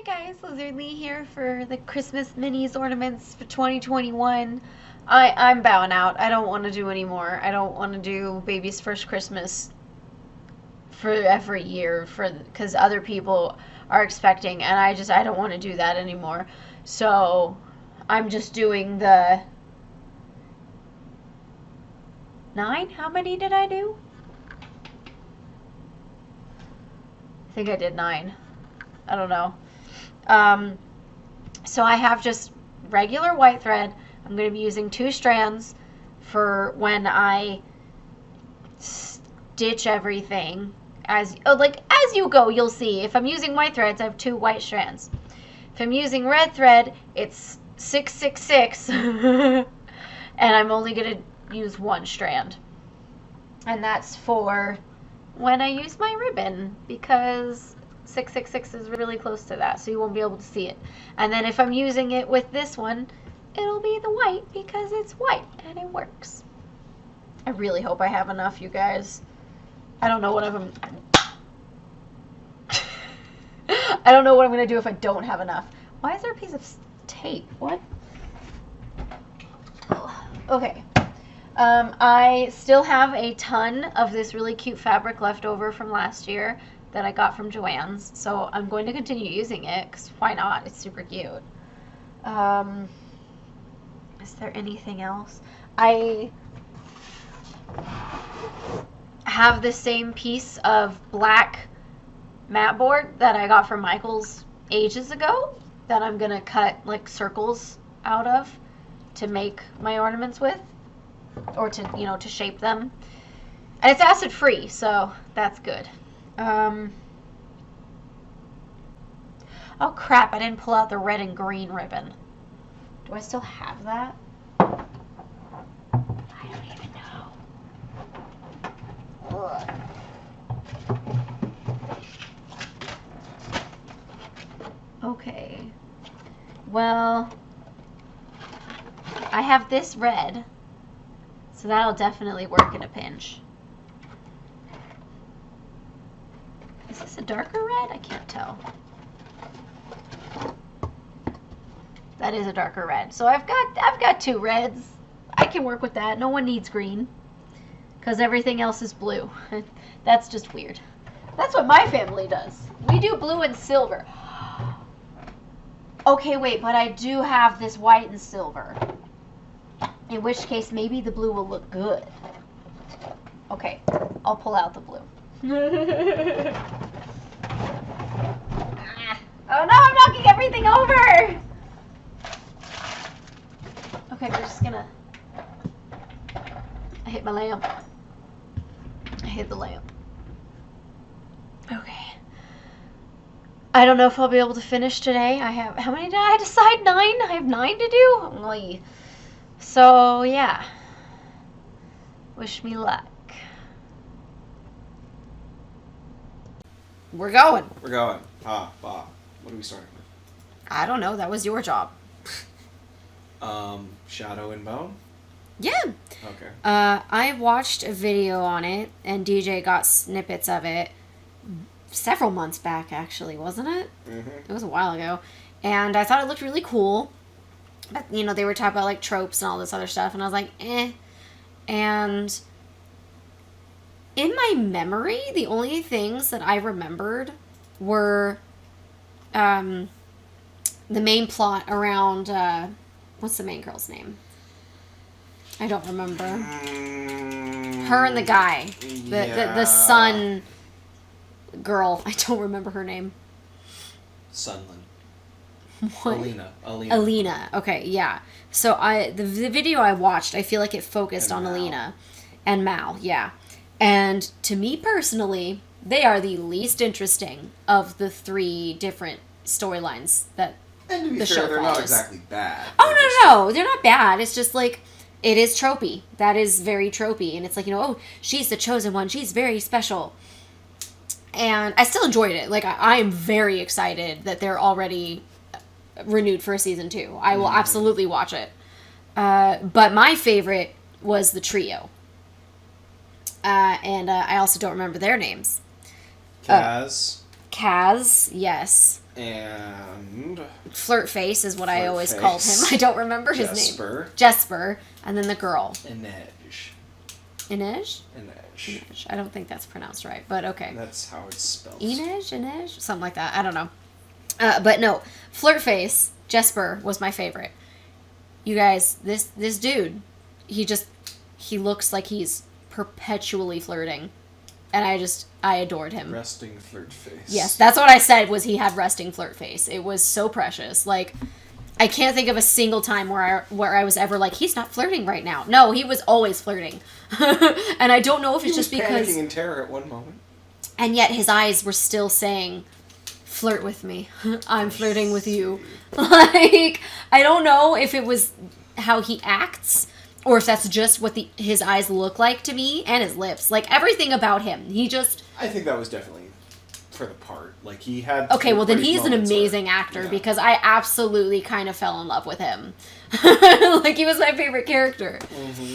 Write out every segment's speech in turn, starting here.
guys, Lizardlea here for the Christmas minis ornaments for 2021. I'm bowing out. I don't want to do anymore. I don't want to do Baby's First Christmas for every year because other people are expecting, and I don't want to do that anymore. So I'm just doing the 9. How many did I do? I think I did 9. I don't know. So I have just regular white thread. I'm going to be using 2 strands for when I stitch everything. As you go, you'll see. If I'm using white threads, I have 2 white strands. If I'm using red thread, it's 666, and I'm only going to use 1 strand. And that's for when I use my ribbon, because 666 is really close to that, so you won't be able to see it. And then if I'm using it with this one, it'll be the white because it's white and it works. I really hope I have enough, you guys. I don't know what I'm I don't know what I'm gonna do if I don't have enough. Why is there a piece of tape? What? Oh, okay. I still have a ton of this really cute fabric left over from last year that I got from Joann's, so I'm going to continue using it, because why not? It's super cute. Is there anything else? I have the same piece of black mat board that I got from Michael's ages ago that I'm going to cut like circles out of to make my ornaments with, or to, to shape them. And it's acid free, so that's good. Oh crap, I didn't pull out the red and green ribbon. Do I still have that? I don't even know. Ugh. Okay. Well, I have this red, so that'll definitely work in a pinch. Is this a darker red? I can't tell. That is a darker red. So I've got 2 reds. I can work with that. No one needs green, because everything else is blue. That's just weird. That's what my family does. We do blue and silver. Okay, wait, but I do have this white and silver. In which case, maybe the blue will look good. Okay, I'll pull out the blue. Oh no, I'm knocking everything over! Okay, we're just gonna... I hit my lamp. I hit the lamp. Okay. I don't know if I'll be able to finish today. I have... How many did I decide? 9? I have 9 to do? Oy. So, yeah. Wish me luck. We're going. We're going. What are we starting with? I don't know. That was your job. Shadow and Bone? Yeah. Okay. I watched a video on it, and DJ got snippets of it several months back, actually, wasn't it? Mm-hmm. It was a while ago. And I thought it looked really cool. But, they were talking about, like, tropes and all this other stuff, and I was like, eh. And in my memory, the only things that I remembered were the main plot around, what's the main girl's name? I don't remember. Her and the guy. The son girl. I don't remember her name. Sunland. What? Alina. Okay, yeah. So the video I watched, I feel like it focused on Alina and Mal, yeah. And to me personally, they are the least interesting of the 3 different storylines that and to be the fair, show they're follows. not exactly bad. Oh, no, they're not bad. It's just like, it is tropey. That is very tropey. And it's like, oh, she's the chosen one. She's very special. And I still enjoyed it. Like, I am very excited that they're already renewed for a season 2. I will absolutely watch it. But my favorite was the trio. And I also don't remember their names. Kaz. Kaz, yes. And Flirt Face is what I always Flirt called Face. him. I don't remember his name. Jesper. And then the girl. Inej. Inej? Inej. Inej. I don't think that's pronounced right, but okay. That's how it's spelled. Inej? Something like that. I don't know. But no, Flirt Face, Jesper, was my favorite. You guys, this dude, he looks like he's perpetually flirting. And I adored him. Resting flirt face. Yes, that's what I said, was he had resting flirt face. It was so precious. Like, I can't think of a single time where I was ever like, he's not flirting right now. No, he was always flirting. And I don't know if it's just because... He was panicking in terror at one moment. And yet his eyes were still saying, flirt with me. I'm flirting with you. Like, I don't know if it was how he acts, or if that's just what his eyes look like to me, and his lips. Like, everything about him. I think that was definitely for the part. Like, he had... Okay, well, then he's an amazing actor, because I absolutely kind of fell in love with him. Like, he was my favorite character. Mm-hmm.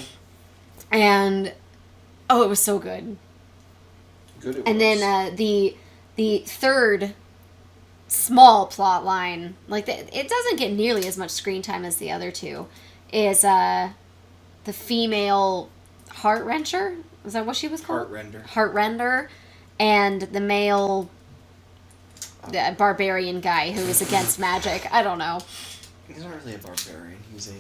And, oh, it was so good. Good it was. And then the third small plot line, like, it doesn't get nearly as much screen time as the other two, is... the female heart-wrencher? Is that what she was called? Heart-render. Heart-render. And the male the barbarian guy who is against magic. I don't know. He's not really a barbarian. He's a,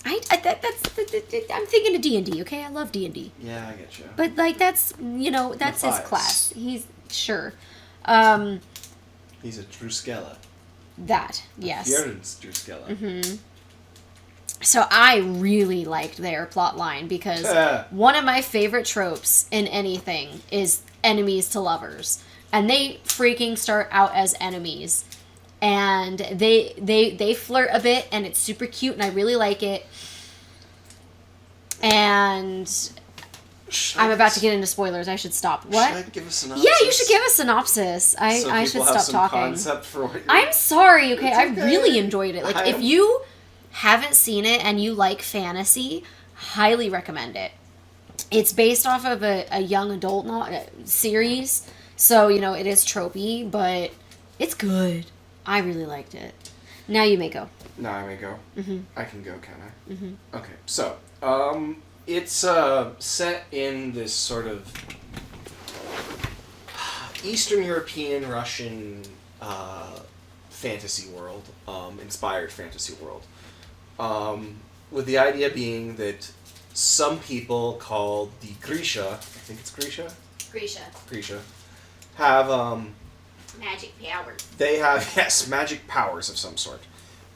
I'm thinking of D&D, okay? I love D&D. Yeah, I get you. But, like, that's, that's his class. He's, sure. He's a Druskella. That, yes. Fjördens Druskella. Mm-hmm. So I really liked their plot line because one of my favorite tropes in anything is enemies to lovers. And they freaking start out as enemies. And they flirt a bit, and it's super cute, and I really like it. And I'm about to get into spoilers. I should stop. What? Should I give a synopsis? Yeah, you should give a synopsis. I should stop talking. Concept for what I'm sorry, okay? I really enjoyed it. Like, if you haven't seen it and you like fantasy, highly recommend it. It's based off of a young adult series, so, it is tropey, but it's good. I really liked it. Now you may go. Now I may go? Mm-hmm. I can go, can I? Mm-hmm. Okay, so, it's set in this sort of Eastern European, Russian fantasy world, inspired fantasy world. With the idea being that some people called the Grisha, I think it's Grisha? Grisha. Have, magic powers. They have, yes, magic powers of some sort.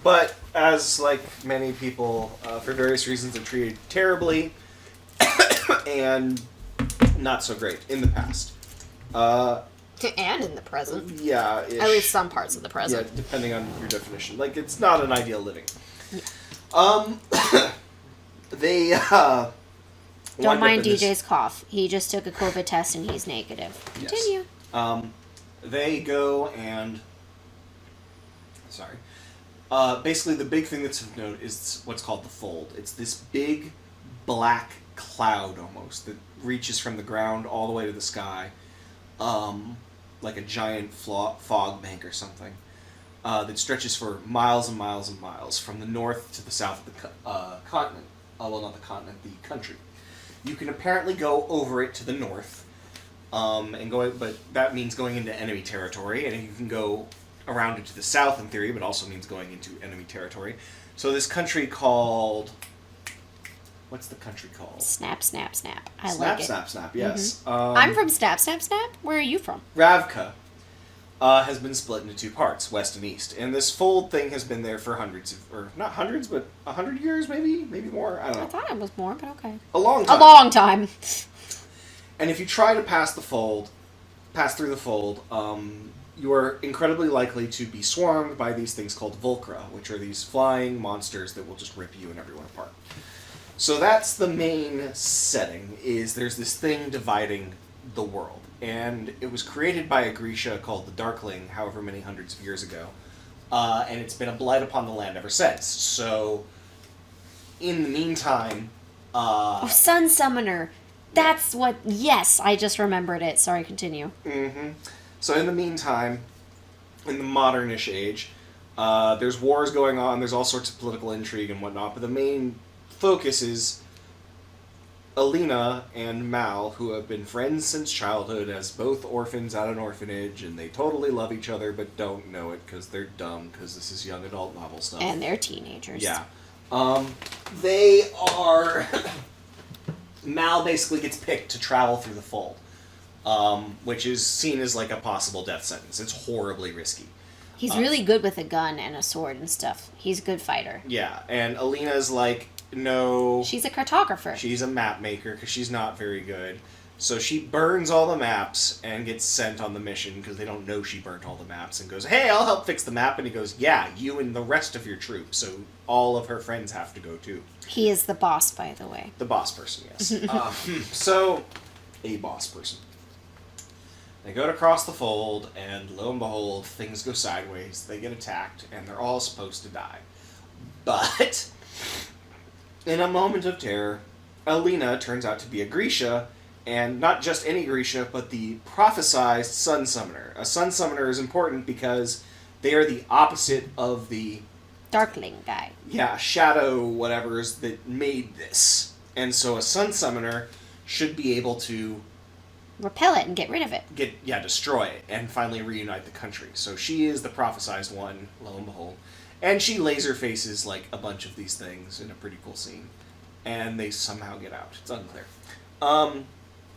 But, as, like, many people, for various reasons, are treated terribly and not so great in the past. And in the present. Yeah. At least some parts of the present. Yeah, depending on your definition. Like, it's not an ideal living. Yeah. They, Don't mind DJ's cough. He just took a COVID test and he's negative. Continue. Yes. They go and... Sorry. Basically, the big thing that's of note is what's called the Fold. It's this big black cloud, almost, that reaches from the ground all the way to the sky. Like a giant fog bank or something. That stretches for miles and miles and miles from the north to the south of the continent. Well, not the continent, the country. You can apparently go over it to the north, but that means going into enemy territory, and you can go around it to the south in theory, but also means going into enemy territory. So this country called... What's the country called? Snap, snap, snap. I Snap, like it. snap, snap, yes. Mm-hmm. I'm from Snap, snap, snap. Where are you from? Ravka has been split into two parts, west and east. And this fold thing has been there for not hundreds, but 100 years maybe? Maybe more? I don't know. I thought it was more, but okay. A long time. A long time. And if you try to pass through the fold, you are incredibly likely to be swarmed by these things called Volcra, which are these flying monsters that will just rip you and everyone apart. So that's the main setting, is there's this thing dividing the world. And it was created by a Grisha called the Darkling, however many hundreds of years ago. And it's been a blight upon the land ever since. So, in the meantime... Sun Summoner. That's what... Yes, I just remembered it. Sorry, continue. Mm-hmm. So in the meantime, in the modernish age, there's wars going on, there's all sorts of political intrigue and whatnot, but the main focus is Alina and Mal, who have been friends since childhood as both orphans at an orphanage, and they totally love each other but don't know it because they're dumb, because this is young adult novel stuff. And they're teenagers. Yeah. They are... Mal basically gets picked to travel through the fold, which is seen as like a possible death sentence. It's horribly risky. He's really good with a gun and a sword and stuff. He's a good fighter. Yeah, and Alina's like, no... She's a cartographer. She's a map maker, because she's not very good. So she burns all the maps and gets sent on the mission, because they don't know she burnt all the maps, and goes, hey, I'll help fix the map. And he goes, yeah, you and the rest of your troop. So all of her friends have to go too. He is the boss, by the way. The boss person, yes. So, a boss person. They go to cross the fold, and lo and behold, things go sideways. They get attacked, and they're all supposed to die. But... in a moment of terror, Alina turns out to be a Grisha, and not just any Grisha, but the prophesized Sun Summoner. A Sun Summoner is important because they are the opposite of the... Darkling guy. Yeah, shadow whatevers that made this. And so a Sun Summoner should be able to... repel it and get rid of it. Destroy it, and finally reunite the country. So she is the prophesized one, lo and behold. And she laser faces, like, a bunch of these things in a pretty cool scene. And they somehow get out. It's unclear.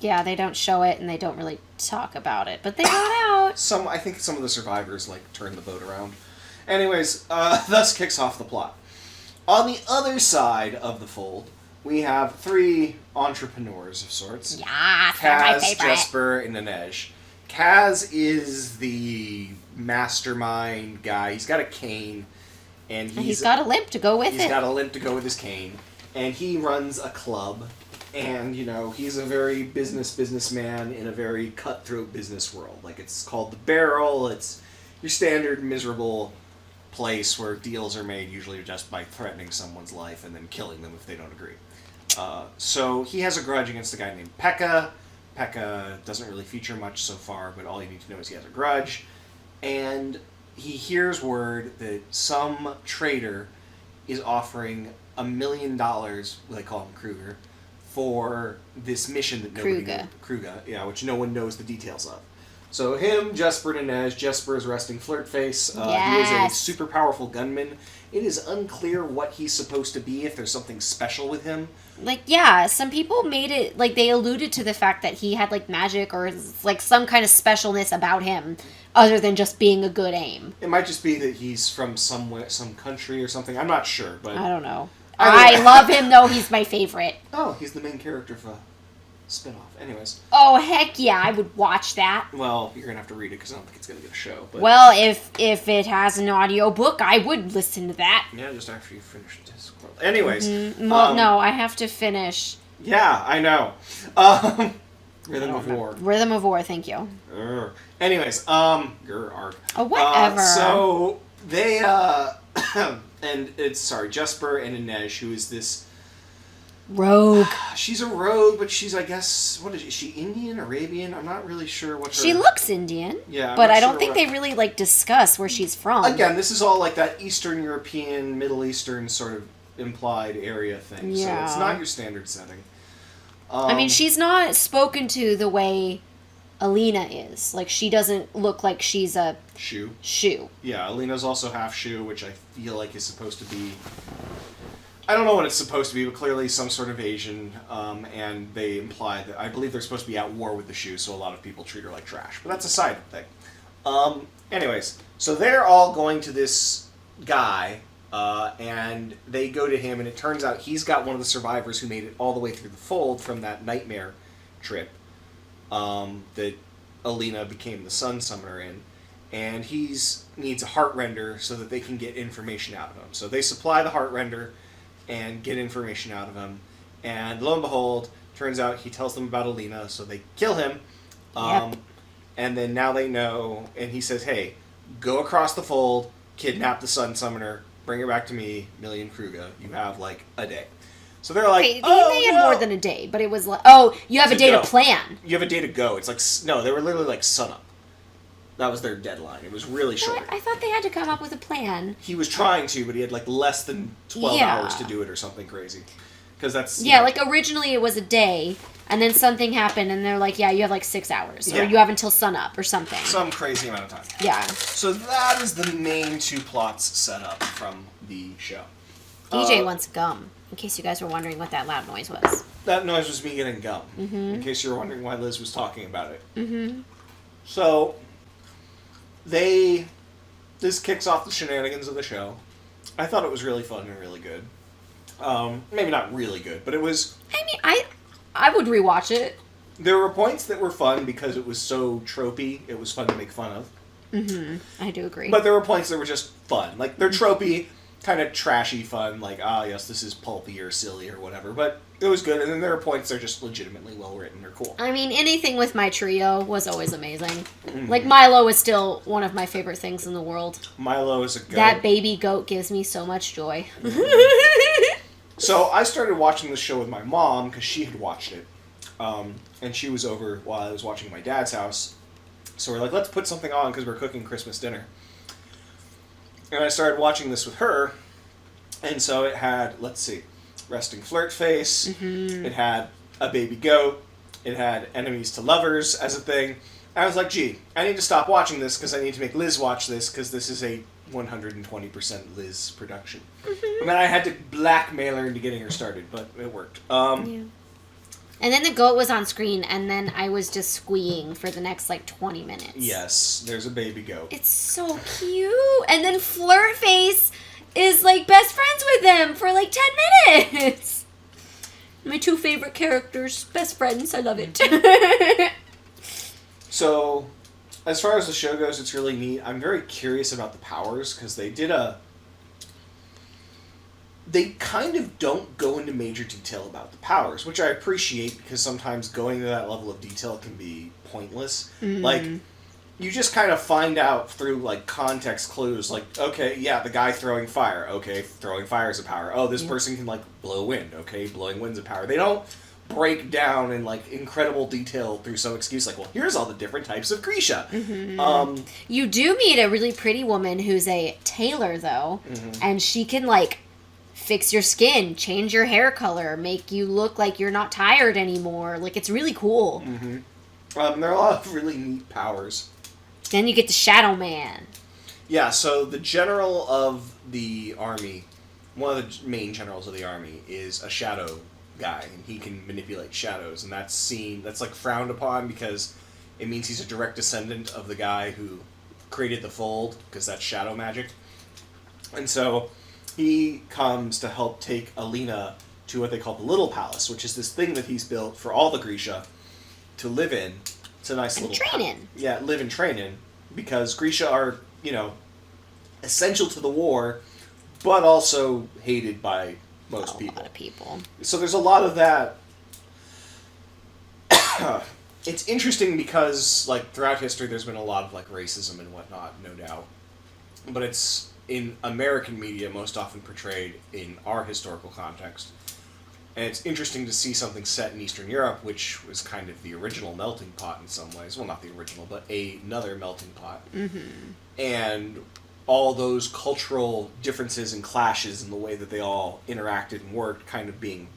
Yeah, they don't show it, and they don't really talk about it. But they got out. I think some of the survivors, like, turn the boat around. Anyways, thus kicks off the plot. On the other side of the fold, we have three entrepreneurs of sorts. Yeah, they're my Kaz, favorite. Jesper, and Inej. Kaz is the mastermind guy. He's got a cane. And he's got a limp to go with it. He's got a limp to go with his cane. And he runs a club. And, you know, he's a very businessman in a very cutthroat business world. Like, it's called The Barrel. It's your standard miserable place where deals are made usually just by threatening someone's life and then killing them if they don't agree. So he has a grudge against a guy named Pekka. Pekka doesn't really feature much so far, but all you need to know is he has a grudge. And he hears word that some trader is offering $1 million, they call him Kruger, for this mission that nobody knows. Kruger, yeah, which no one knows the details of. So him, Jesper, and Inej. Jesper is resting Flirtface. Yes. He is a super powerful gunman. It is unclear what he's supposed to be, if there's something special with him. Like, yeah, some people made it, like, they alluded to the fact that he had, like, magic or, like, some kind of specialness about him, other than just being a good aim. It might just be that he's from some country or something. I'm not sure, but... I don't know. I love him, though. He's my favorite. Oh, he's the main character of a spinoff. Anyways. Oh, heck yeah, I would watch that. Well, you're going to have to read it, because I don't think it's going to get a show. But... well, if it has an audio book, I would listen to that. Yeah, just after you finish this. Anyways. Mm-hmm. Well, no, I have to finish. Yeah, I know. Rhythm of War. Rhythm of War, thank you. Anyways, Oh, whatever. So, they, and it's, Jesper and Inej, who is this... rogue. She's a rogue, but she's, I guess, what is she, Indian, Arabian? I'm not really sure what her... She looks Indian. Yeah, but I don't think they really, like, discuss where she's from. Again, this is all, like, that Eastern European, Middle Eastern sort of implied area thing. Yeah. So it's not your standard setting. I mean, she's not spoken to the way Alina is. Like, she doesn't look like she's a... Shu. Yeah, Alina's also half Shu, which I feel like is supposed to be... I don't know what it's supposed to be, but clearly some sort of Asian, and they imply that... I believe they're supposed to be at war with the Shu, so a lot of people treat her like trash. But that's a side thing. Anyways, so they're all going to this guy... and they go to him, and it turns out he's got one of the survivors who made it all the way through the fold from that nightmare trip that Alina became the Sun Summoner in. And needs a heart render so that they can get information out of him. So they supply the heart render and get information out of him. And lo and behold, turns out he tells them about Alina, so they kill him. Yep. And then now they know, and he says, hey, go across the fold, kidnap the Sun Summoner, bring her back to me, Million Kruger. You have, like, a day. So they're like, they had more than a day, but it was like, you have a day to plan. You have a day to go. It's like, no, they were literally like sunup. That was their deadline. It was really short. I thought they had to come up with a plan. He was trying to, but he had like less than 12 hours to do it or something crazy. Because that's... Yeah, like originally it was a day, and then something happened, and they're like, yeah, you have like 6 hours. Or you have until sunup or something. Some crazy amount of time. Yeah. So that is the main 2 plots set up from the show. DJ wants gum, in case you guys were wondering what that loud noise was. That noise was me getting gum, in case you were wondering why Liz was talking about it. So, this kicks off the shenanigans of the show. I thought it was really fun and really good. Maybe not really good, but it was... I mean, I would rewatch it. There were points that were fun because it was so tropey, it was fun to make fun of. I do agree. But there were points that were just fun. Like, they're tropey, kind of trashy fun, like, yes, this is pulpy or silly or whatever, but it was good. And then there are points that are just legitimately well-written or cool. I mean, anything with my trio was always amazing. Like, Milo is still one of my favorite things in the world. Milo is a goat. That baby goat gives me so much joy. So, I started watching the show with my mom, because she had watched it. And she was over while I was watching at my dad's house. So we're like, let's put something on, because we're cooking Christmas dinner. And I started watching this with her, and so it had, let's see, resting flirt face, it had a baby goat, it had enemies to lovers as a thing. I was like, gee, I need to stop watching this because I need to make Liz watch this because this is a 120% Liz production. And then I had to blackmail her into getting her started, but it worked. And then the goat was on screen, and then I was just squeeing for the next, 20 minutes. Yes, there's a baby goat. It's so cute. And then Flirtface is, best friends with them for, 10 minutes. My 2 favorite characters. Best friends. I love it. So, as far as the show goes, it's really neat. I'm very curious about the powers, because they kind of don't go into major detail about the powers, which I appreciate because sometimes going to that level of detail can be pointless. You just kind of find out through, context clues, okay, yeah, the guy throwing fire. Okay, throwing fire is a power. Oh, this person can, blow wind. Okay, blowing wind's a power. They don't break down in, incredible detail through some excuse well, here's all the different types of Grisha. You do meet a really pretty woman who's a tailor, though, and she can, fix your skin, change your hair color, make you look like you're not tired anymore. It's really cool. There are a lot of really neat powers. Then you get the Shadow Man. Yeah, so the general of the army, one of the main generals of the army, is a shadow guy, and he can manipulate shadows, and that's frowned upon because it means he's a direct descendant of the guy who created the Fold, because that's shadow magic. And so he comes to help take Alina to what they call the Little Palace, which is this thing that he's built for all the Grisha to live in. It's a nice little... train in. Yeah, live and train in. Because Grisha are, essential to the war, but also hated by most people. A lot of people. So there's a lot of that. It's interesting because, throughout history there's been a lot of, racism and whatnot, no doubt. But it's... in American media, most often portrayed in our historical context. And it's interesting to see something set in Eastern Europe, which was kind of the original melting pot in some ways. Well, not the original, but another melting pot. And all those cultural differences and clashes in the way that they all interacted and worked kind of being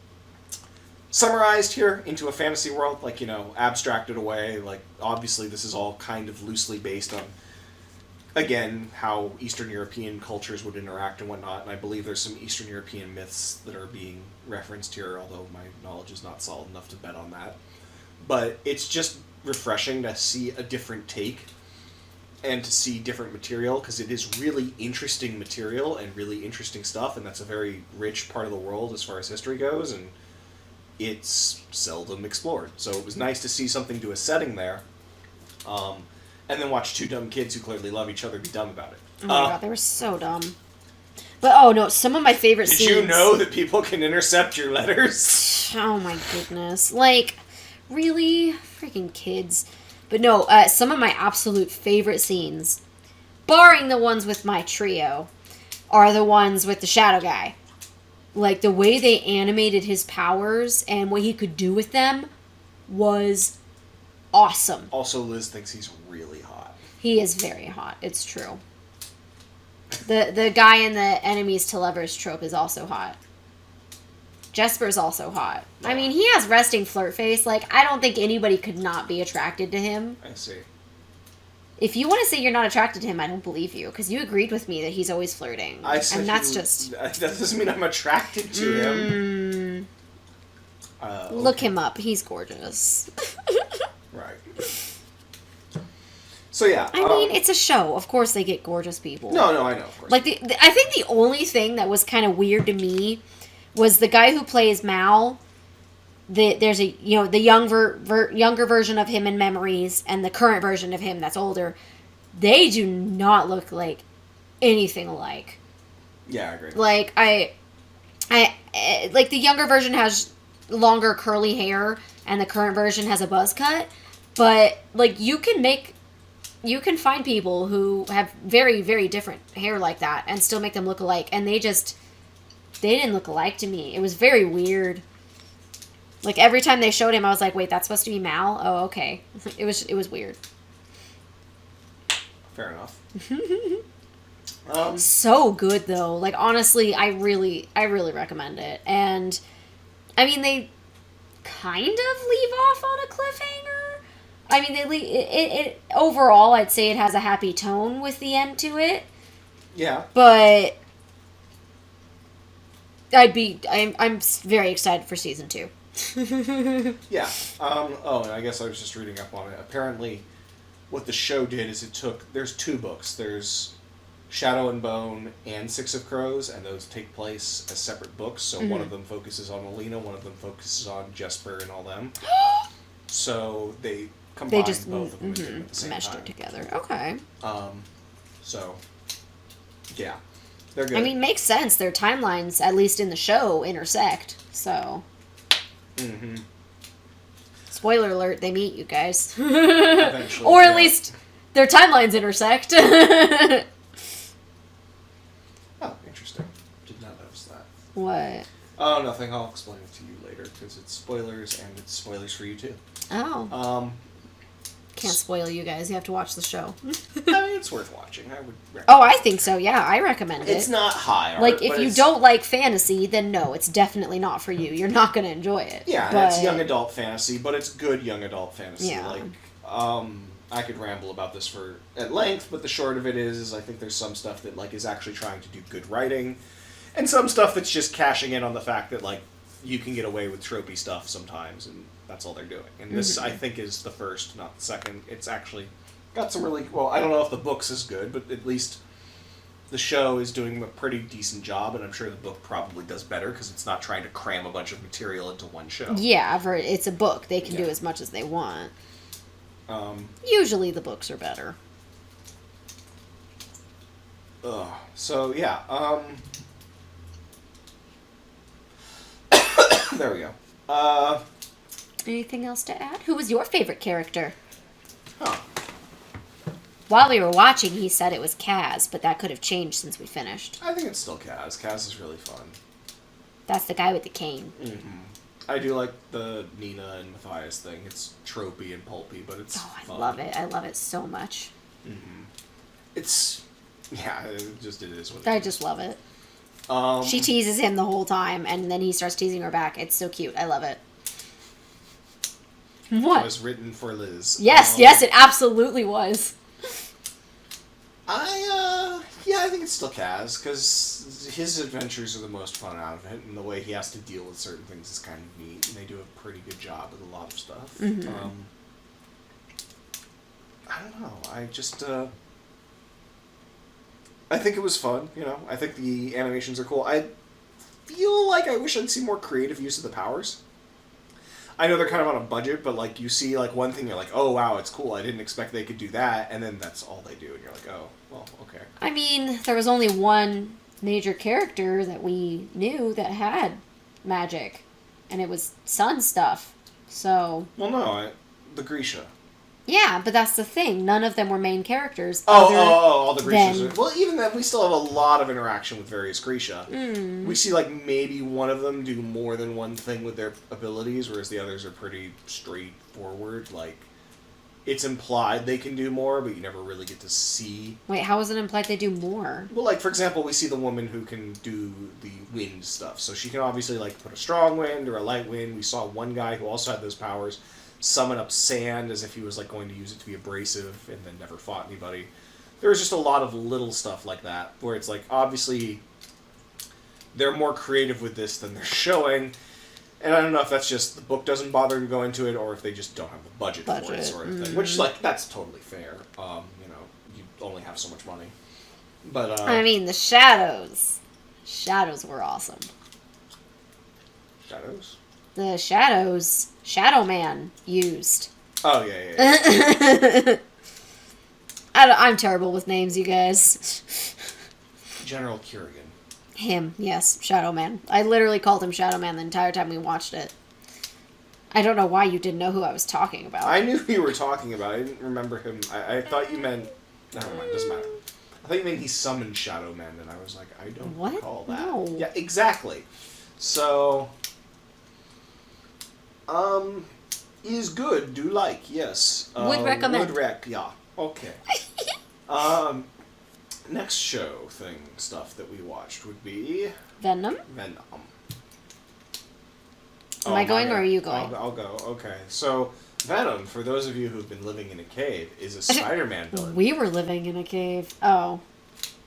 summarized here into a fantasy world, abstracted away. Obviously this is all kind of loosely based on, again, how Eastern European cultures would interact and whatnot, and I believe there's some Eastern European myths that are being referenced here, although my knowledge is not solid enough to bet on that. But it's just refreshing to see a different take and to see different material, because it is really interesting material and really interesting stuff, and that's a very rich part of the world as far as history goes, and it's seldom explored. So it was nice to see something to a setting there. And then watch 2 dumb kids who clearly love each other be dumb about it. Oh my god, they were so dumb. But, oh no, some of my favorite scenes... Did you know that people can intercept your letters? Oh my goodness. Really? Freaking kids. But no, some of my absolute favorite scenes, barring the ones with my trio, are the ones with the shadow guy. The way they animated his powers and what he could do with them was awesome. Also, Liz thinks he's really hot. He is very hot. It's true. The guy in the enemies to lovers trope is also hot. Jesper's also hot. I mean, he has resting flirt face. Like, I don't think anybody could not be attracted to him. I see. If you want to say you're not attracted to him, I don't believe you, because you agreed with me that he's always flirting. I said and that's just... That doesn't mean I'm attracted to him. Look him up. He's gorgeous. Right. So yeah. I mean, it's a show. Of course they get gorgeous people. No, I know, of course. Like, I think the only thing that was kind of weird to me was the guy who plays Mal. There's a the younger version of him in Memories and the current version of him that's older. They do not look like anything alike. Yeah, I agree. Like I like the younger version has longer curly hair and the current version has a buzz cut, but like you can find people who have very, very different hair like that and still make them look alike, and they didn't look alike to me. It was very weird. Like, every time they showed him, I was like, wait, that's supposed to be Mal? Oh, okay. It was weird. Fair enough. So good, though. Like, honestly, I really recommend it. And, I mean, they kind of leave off on a cliffhanger. I mean, it overall, I'd say it has a happy tone with the end to it. Yeah. But I'm very excited for season 2. Yeah. And I guess I was just reading up on it. Apparently, what the show did is there's 2 books. There's Shadow and Bone and Six of Crows, and those take place as separate books. So one of them focuses on Alina, one of them focuses on Jesper and all them. So they combined both of them at the same meshed time. it together. Okay. So, yeah. They're good. I mean, makes sense. Their timelines, at least in the show, intersect. So. Mm-hmm. Spoiler alert, they meet, you guys. Eventually, or at least their timelines intersect. Oh, interesting. Did not notice that. What? Oh, nothing. I'll explain it to you later, because it's spoilers, and it's spoilers for you, too. Oh. Can't spoil you guys. You have to watch the show. I mean, it's worth watching. I would recommend Oh, I think so. Yeah, I recommend it. It's not high art. Like, if you don't like fantasy, then no, it's definitely not for you. You're not going to enjoy it. Yeah, but... it's young adult fantasy, but it's good young adult fantasy. Yeah. Like, I could ramble about this at length, but the short of it is I think there's some stuff that, like, is actually trying to do good writing, and some stuff that's just cashing in on the fact that, like, you can get away with tropey stuff sometimes, and that's all they're doing. And this, I think, is the first, not the second. It's actually got some really... Well, I don't know if the book's is good, but at least the show is doing a pretty decent job, and I'm sure the book probably does better, because it's not trying to cram a bunch of material into one show. Yeah, it's a book. They can do as much as they want. Usually the books are better. So, yeah. There we go. Anything else to add? Who was your favorite character? Huh. While we were watching, he said it was Kaz, but that could have changed since we finished. I think it's still Kaz. Kaz is really fun. That's the guy with the cane. Mm-hmm. I do like the Nina and Matthias thing. It's tropey and pulpy, but it's I love it. I love it so much. Mm-hmm. It's... Yeah, it is what it is. I just love it. She teases him the whole time, and then he starts teasing her back. It's so cute. I love it. What? It was written for Liz. Yes, yes, it absolutely was. I think it's still Kaz, because his adventures are the most fun out of it, and the way he has to deal with certain things is kind of neat, and they do a pretty good job with a lot of stuff. Mm-hmm. I don't know. I just, I think it was fun, you know. I think the animations are cool. I feel like I wish I'd see more creative use of the powers. I know they're kind of on a budget, but, like, you see, like, one thing, you're like, oh, wow, it's cool. I didn't expect they could do that, and then that's all they do, and you're like, oh, well, okay. I mean, there was only one major character that we knew that had magic, and it was sun stuff, so... Well, no, the Grisha. Yeah, but that's the thing. None of them were main characters. All the Grishas. Well, even then, we still have a lot of interaction with various Grisha. Mm. We see, like, maybe one of them do more than one thing with their abilities, whereas the others are pretty straightforward. Like, it's implied they can do more, but you never really get to see. Wait, how is it implied they do more? Well, like, for example, we see the woman who can do the wind stuff. So she can obviously, like, put a strong wind or a light wind. We saw one guy who also had those powers summon up sand as if he was, like, going to use it to be abrasive and then never fought anybody. There was just a lot of little stuff like that, where it's like, obviously, they're more creative with this than they're showing. And I don't know if that's just the book doesn't bother to go into it, or if they just don't have the budget. For it, sort of thing. Which, like, that's totally fair. You only have so much money. But I mean, the shadows. Shadows were awesome. Shadows? The shadows Shadow Man used. Oh, yeah. I'm terrible with names, you guys. General Kerrigan. Him, yes, Shadow Man. I literally called him Shadow Man the entire time we watched it. I don't know why you didn't know who I was talking about. I knew who you were talking about. I didn't remember him. I thought you meant... Never mind, doesn't matter. I thought you meant he summoned Shadow Man, and I was like, I don't recall that. No. Yeah, exactly. So... is good, do like, yes. Would recommend. Would rec, yeah. Okay. Next show stuff that we watched would be... Venom? Venom. Am I going or are you going? I'll go. Okay. So, Venom, for those of you who've been living in a cave, is a Spider-Man villain. We were living in a cave. Oh.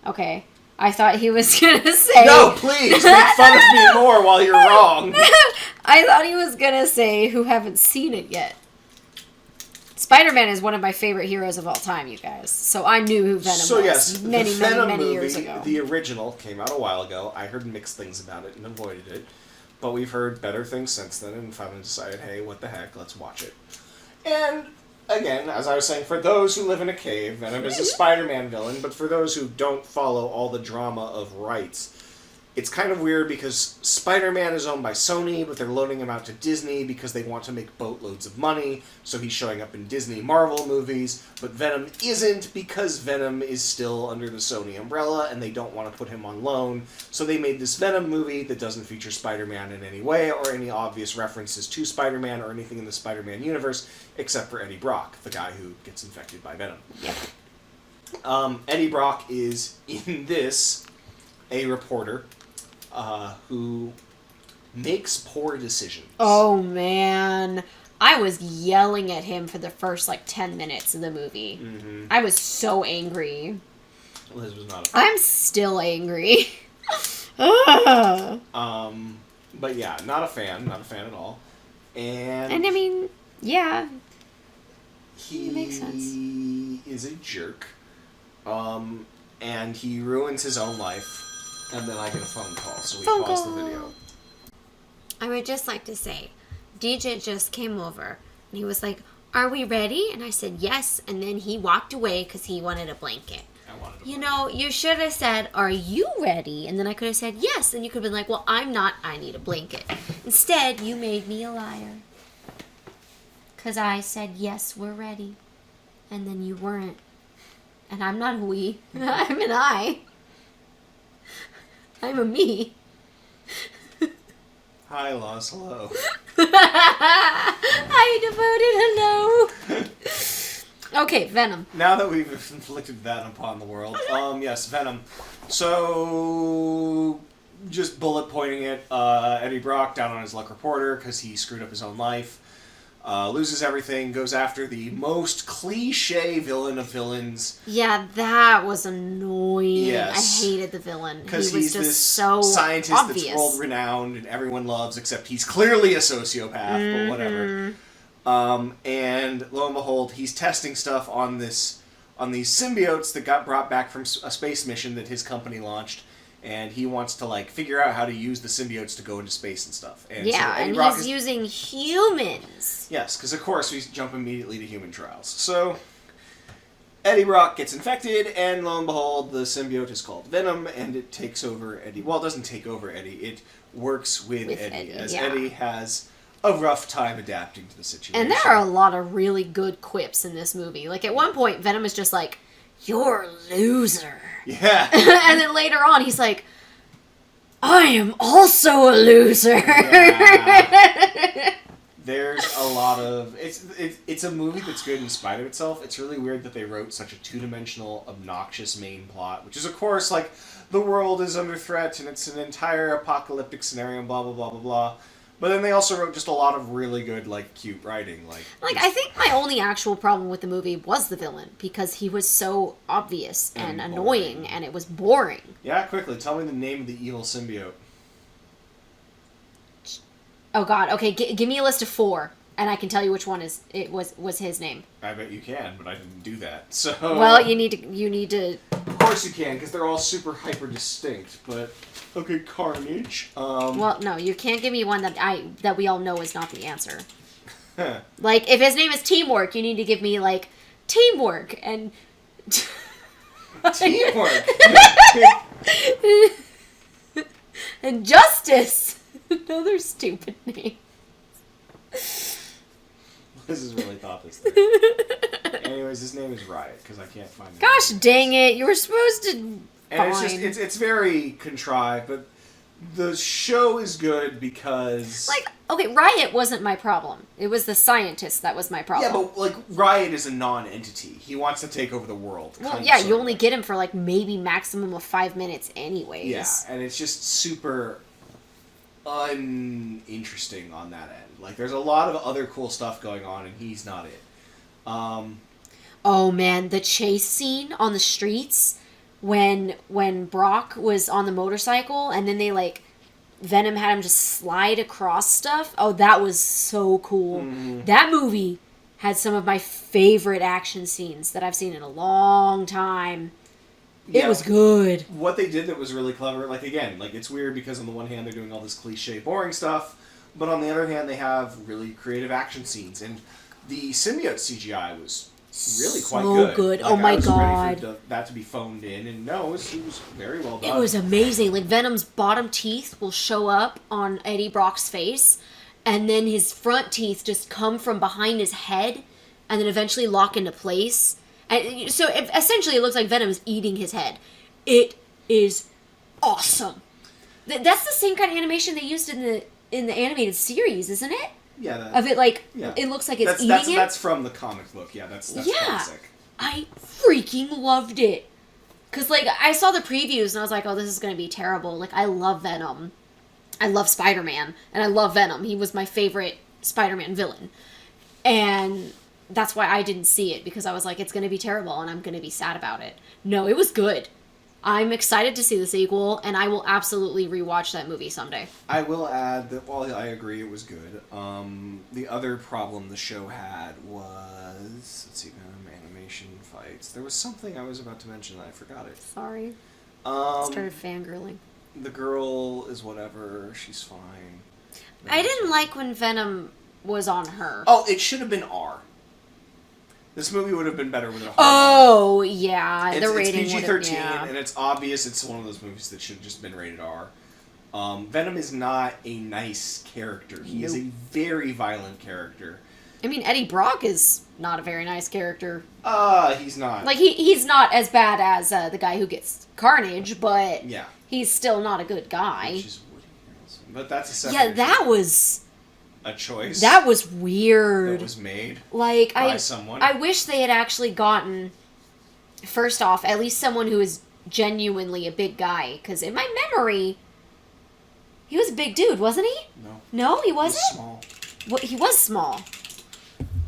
Okay. I thought he was gonna say... No, please! Make fun of me more while you're wrong! I thought he was gonna say who haven't seen it yet. Spider-Man is one of my favorite heroes of all time, you guys. So I knew who Venom was. So yes, many movie, years ago. The original, came out a while ago. I heard mixed things about it and avoided it. But we've heard better things since then and finally decided, hey, what the heck, let's watch it. And, again, as I was saying, for those who live in a cave, Venom is a Spider-Man villain, but for those who don't follow all the drama of rights, it's kind of weird because Spider-Man is owned by Sony, but they're loaning him out to Disney because they want to make boatloads of money, so he's showing up in Disney Marvel movies, but Venom isn't because Venom is still under the Sony umbrella and they don't want to put him on loan, so they made this Venom movie that doesn't feature Spider-Man in any way or any obvious references to Spider-Man or anything in the Spider-Man universe, except for Eddie Brock, the guy who gets infected by Venom. Yep. Eddie Brock is, in this, a reporter who makes poor decisions. Oh, man. I was yelling at him for the first, 10 minutes of the movie. Mm-hmm. I was so angry. Liz was not a fan. I'm still angry. Ugh. But yeah, not a fan at all. And I mean, yeah. he It makes sense. is a jerk. And he ruins his own life. And then I get a phone call, so we pause the video. I would just like to say, DJ just came over, and he was like, "Are we ready?" And I said, "Yes," and then he walked away because he wanted a blanket. You know, you should have said, "Are you ready?" And then I could have said, "Yes," and you could have been like, "Well, I'm not, I need a blanket." Instead, you made me a liar. Because I said, "Yes, we're ready." And then you weren't. And I'm not a we, I'm an I. I'm a me. Hi, Loz. Hello. Hi, devoted. Hello. Okay, Venom. Now that we've inflicted that upon the world, yes, Venom. So, just bullet pointing it, Eddie Brock down on his luck reporter because he screwed up his own life. Loses everything, goes after the most cliche villain of villains. Yeah, that was annoying. Yes. I hated the villain. Because He was he's just this so scientist obvious. that's world-renowned and everyone loves, except he's clearly a sociopath, but whatever. And lo and behold, he's testing stuff on these symbiotes that got brought back from a space mission that his company launched. And he wants to, figure out how to use the symbiotes to go into space and stuff. And yeah, so and Brock he's using humans. Yes, because of course we jump immediately to human trials. So, Eddie Brock gets infected, and lo and behold, the symbiote is called Venom, and it takes over Eddie. Well, it doesn't take over Eddie, it works with Eddie, as yeah. Eddie has a rough time adapting to the situation. And there are a lot of really good quips in this movie. At one point, Venom is just like, "You're a loser." Yeah. And then later on, he's like, "I am also a loser." Yeah. There's a lot of it's a movie that's good in spite of itself. It's really weird that they wrote such a two-dimensional, obnoxious main plot, which is of course like the world is under threat and it's an entire apocalyptic scenario and blah blah blah blah blah. But then they also wrote just a lot of really good like cute writing, like I think my only actual problem with the movie was the villain because he was so obvious and annoying and it was boring. Yeah, quickly tell me the name of the evil symbiote. Oh God! Okay, give me a list of 4, and I can tell you which one was his name. I bet you can, but I didn't do that. So well, you need to. Of course you can, because they're all super hyper distinct. But okay, Carnage. Well, no, you can't give me one that we all know is not the answer. Like if his name is Teamwork, you need to give me like Teamwork and Teamwork and Justice. Another stupid name. Liz has really thought this through. Anyways, his name is Riot, because I can't find it. Gosh dang it, you were supposed to... And it's very contrived, but the show is good because... Like, okay, Riot wasn't my problem. It was the scientist that was my problem. Yeah, but, like, Riot is a non-entity. He wants to take over the world. Well, yeah, you only get him for, like, maybe maximum of 5 minutes anyways. Yeah, and it's just super uninteresting on that end. Like, there's a lot of other cool stuff going on, and he's not it. Oh, man, the chase scene on the streets when Brock was on the motorcycle, and then they, like, Venom had him just slide across stuff. Oh, that was so cool. Mm-hmm. That movie had some of my favorite action scenes that I've seen in a long time. It was good. What they did that was really clever, like, again, like, it's weird because on the one hand they're doing all this cliche, boring stuff, but on the other hand they have really creative action scenes, and the symbiote CGI was really quite good. So good. Like, oh my I was God. ready for that to be phoned in, and no, it was very well done. It was amazing. Like, Venom's bottom teeth will show up on Eddie Brock's face, and then his front teeth just come from behind his head, and then eventually lock into place. And so essentially it looks like Venom is eating his head. It is awesome. That's the same kind of animation they used in the animated series, isn't it? Yeah. Of it, like, it looks like it's eating it. That's from the comic book. Yeah, that's classic. I freaking loved it. Because, like, I saw the previews and I was like, oh, this is going to be terrible. Like, I love Venom. I love Spider-Man. And I love Venom. He was my favorite Spider-Man villain. And that's why I didn't see it, because I was like, it's going to be terrible and I'm going to be sad about it. No, it was good. I'm excited to see the sequel, and I will absolutely rewatch that movie someday. I will add that while I agree it was good, the other problem the show had was, let's see, animation fights. There was something I was about to mention and I forgot it. Sorry. Started fangirling. The girl is whatever. She's fine. I didn't like when Venom was on her. Oh, it should have been R. This movie would have been better with a hard Oh, yeah. The rating it's PG-13, yeah. and it's obvious it's one of those movies that should have just been rated R. Venom is not a nice character. He is a very violent character. I mean, Eddie Brock is not a very nice character. He's not. Like, he's not as bad as the guy who gets Carnage, but yeah, he's still not a good guy. Which is Woody Harrelson. But that's a separate Yeah, that was... a choice. That was weird. That was made like, by someone. I wish they had actually gotten, first off, at least someone who is genuinely a big guy. Because in my memory, he was a big dude, wasn't he? No. No, he wasn't? He was small. Well, he was small.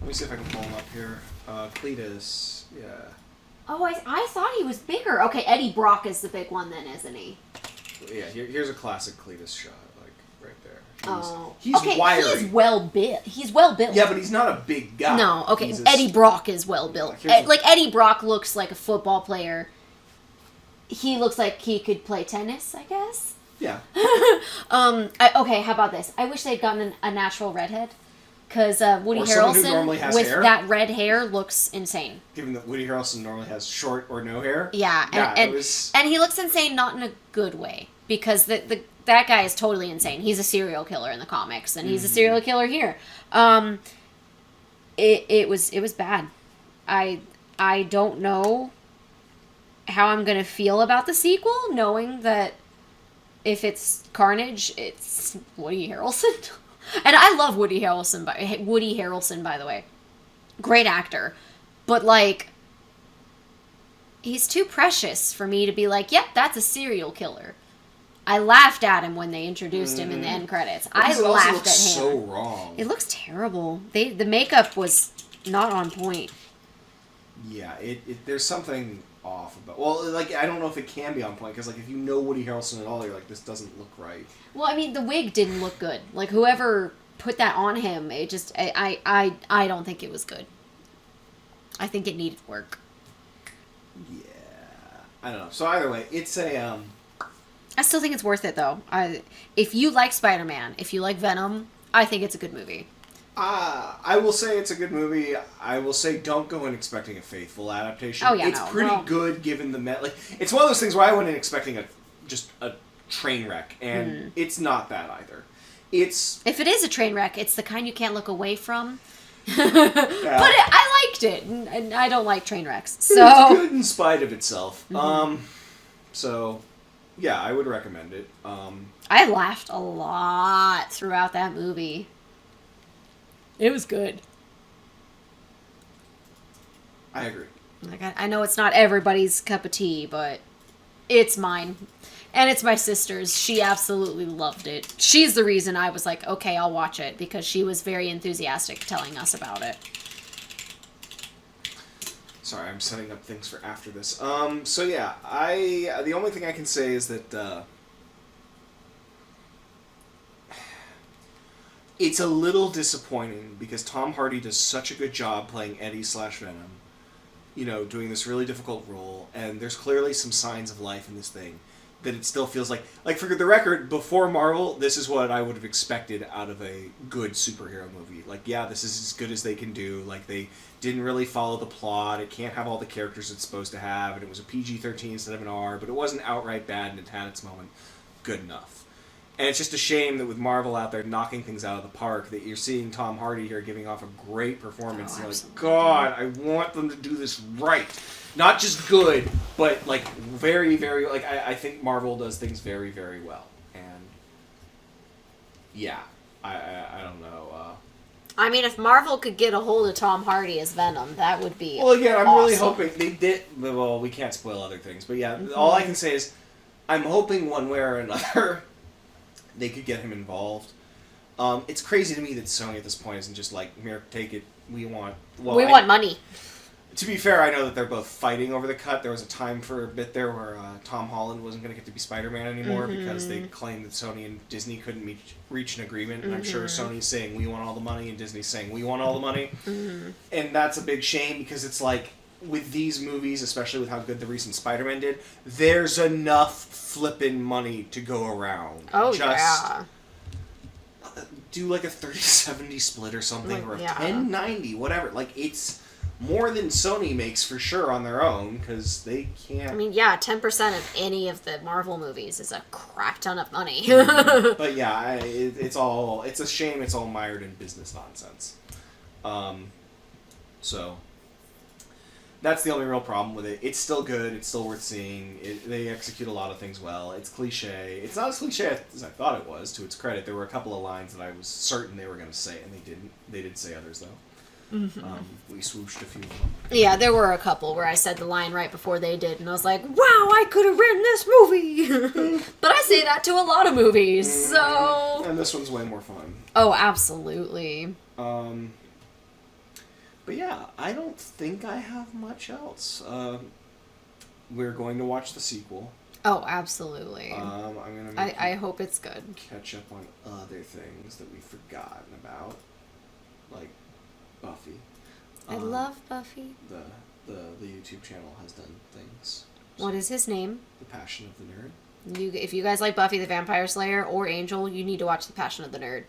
Let me see if I can pull him up here. Cletus, yeah. Oh, I thought he was bigger. Okay, Eddie Brock is the big one then, isn't he? Yeah, here's a classic Cletus shot, like, right there. He's okay, wiry. He's well built. He's well built. Yeah, but he's not a big guy. No, okay. Eddie Brock is well built. Like, Eddie Brock looks like a football player. He looks like he could play tennis, I guess. Yeah. Okay, how about this? I wish they'd gotten a natural redhead. Because Woody Harrelson with hair. That red hair looks insane. Given that Woody Harrelson normally has short or no hair. Yeah, and he looks insane, not in a good way. Because that guy is totally insane. He's a serial killer in the comics, and he's a serial killer here. It was bad. I don't know how I'm gonna feel about the sequel, knowing that if it's Carnage, it's Woody Harrelson. And I love Woody Harrelson, by the way. Great actor. But, like, he's too precious for me to be like, yep, that's a serial killer. I laughed at him when they introduced him in the end credits. I laughed at him. So wrong. It looks terrible. The makeup was not on point. Yeah, there's something off about. Well, like, I don't know if it can be on point because, like, if you know Woody Harrelson at all, you're like, this doesn't look right. Well, I mean, the wig didn't look good. Like, whoever put that on him, it just, I don't think it was good. I think it needed work. Yeah, I don't know. So either way, it's a I still think it's worth it, though. If you like Spider-Man, if you like Venom, I think it's a good movie. I will say it's a good movie. I will say don't go in expecting a faithful adaptation. Oh, yeah, it's pretty good given the like. It's one of those things where I went in expecting just a train wreck, and it's not that either. If it is a train wreck, it's the kind you can't look away from. Yeah. But I liked it, and I don't like train wrecks, so it's good in spite of itself. So. Yeah, I would recommend it. I laughed a lot throughout that movie. It was good. I agree. Like I know it's not everybody's cup of tea, but it's mine. And it's my sister's. She absolutely loved it. She's the reason I was like, okay, I'll watch it, because she was very enthusiastic telling us about it. Sorry, I'm setting up things for after this. So yeah, the only thing I can say is that it's a little disappointing because Tom Hardy does such a good job playing Eddie/Venom, you know, doing this really difficult role, and there's clearly some signs of life in this thing, that it still feels like for the record, before Marvel, this is what I would have expected out of a good superhero movie. Like, yeah, this is as good as they can do. Like, they didn't really follow the plot. It can't have all the characters it's supposed to have, and it was a PG-13 instead of an R, but it wasn't outright bad, and it had its moment. Good enough. And it's just a shame that with Marvel out there knocking things out of the park, that you're seeing Tom Hardy here giving off a great performance. And you're like, God, I want them to do this right. Not just good, but, like, very, very... Like, I think Marvel does things very, very well. And, yeah, I don't know. I mean, if Marvel could get a hold of Tom Hardy as Venom, that would be Well, again, I'm awesome. really hoping... They did... Well, we can't spoil other things. But, yeah, all I can say is I'm hoping one way or another they could get him involved. It's crazy to me that Sony at this point isn't just like, here, take it, we want money. To be fair, I know that they're both fighting over the cut. There was a time for a bit there where Tom Holland wasn't going to get to be Spider-Man anymore because they claimed that Sony and Disney couldn't reach an agreement. And I'm sure Sony's saying, we want all the money, and Disney's saying, we want all the money. And that's a big shame because it's like, with these movies, especially with how good the recent Spider-Man did, there's enough flippin' money to go around. Oh, yeah. Do like a 30-70 split or something, or a yeah. 10-90, whatever. Like, it's more than Sony makes for sure on their own, because they can't... I mean, yeah, 10% of any of the Marvel movies is a crap ton of money. But yeah, it's a shame it's all mired in business nonsense. So... That's the only real problem with it. It's still good. It's still worth seeing. They execute a lot of things well. It's cliche. It's not as cliche as I thought it was, to its credit. There were a couple of lines that I was certain they were going to say, and they didn't. They did say others, though. We swooshed a few of them. Yeah, there were a couple where I said the line right before they did, and I was like, wow, I could have written this movie! But I say that to a lot of movies, so... And this one's way more fun. Oh, absolutely. But yeah, I don't think I have much else. We're going to watch the sequel. Oh, absolutely. I'm gonna I hope it's good. Catch up on other things that we've forgotten about, like Buffy. I love Buffy. The YouTube channel has done things. What is his name? The Passion of the Nerd. If you guys like Buffy the Vampire Slayer or Angel, you need to watch The Passion of the Nerd.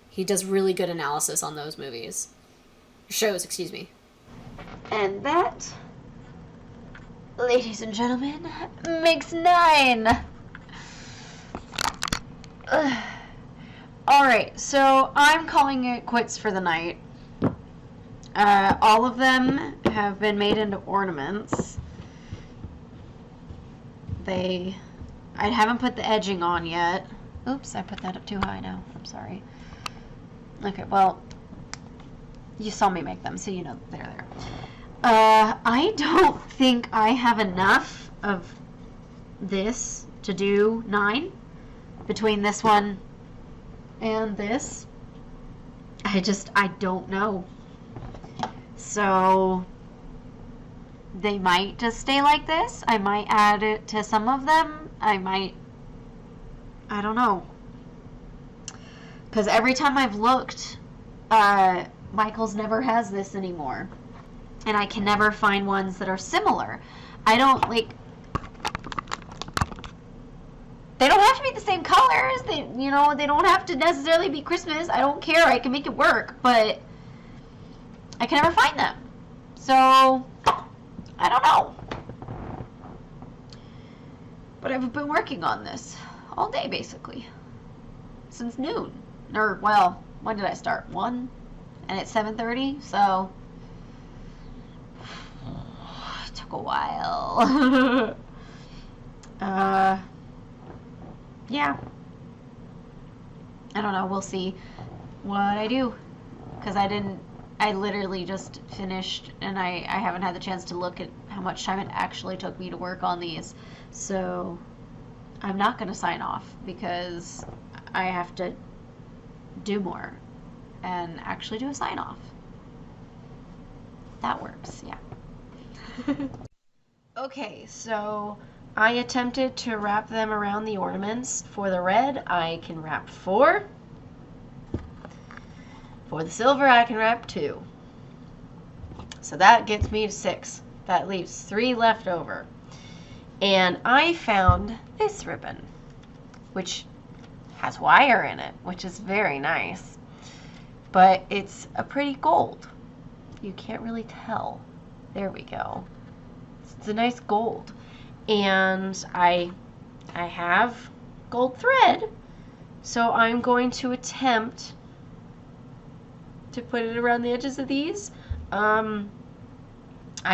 He does really good analysis on those movies. Shows, excuse me. And that, ladies and gentlemen, makes 9. Alright, so I'm calling it quits for the night. All of them have been made into ornaments. I haven't put the edging on yet. Oops, I put that up too high now. I'm sorry. Okay, well, you saw me make them, so you know they're there. I don't think I have enough of this to do 9 between this one and this. I don't know. So they might just stay like this. I might add it to some of them. I don't know. Because every time I've looked, Michaels never has this anymore. And I can never find ones that are similar. I don't, like, they don't have to be the same colors. They don't have to necessarily be Christmas. I don't care. I can make it work. But I can never find them. So, I don't know. But I've been working on this all day, basically. Since noon. Or, well, when did I start? 1? And it's 7:30, so it took a while. Yeah. I don't know. We'll see what I do. Because I literally just finished, and I haven't had the chance to look at how much time it actually took me to work on these. So I'm not going to sign off because I have to do more and actually do a sign off. That works, yeah. Okay, so I attempted to wrap them around the ornaments. For the red, I can wrap 4. For the silver, I can wrap 2. So that gets me to 6. That leaves 3 left over. And I found this ribbon, which has wire in it, which is very nice. But it's a pretty gold. You can't really tell. There we go. It's a nice gold. And I have gold thread, so I'm going to attempt to put it around the edges of these. I'm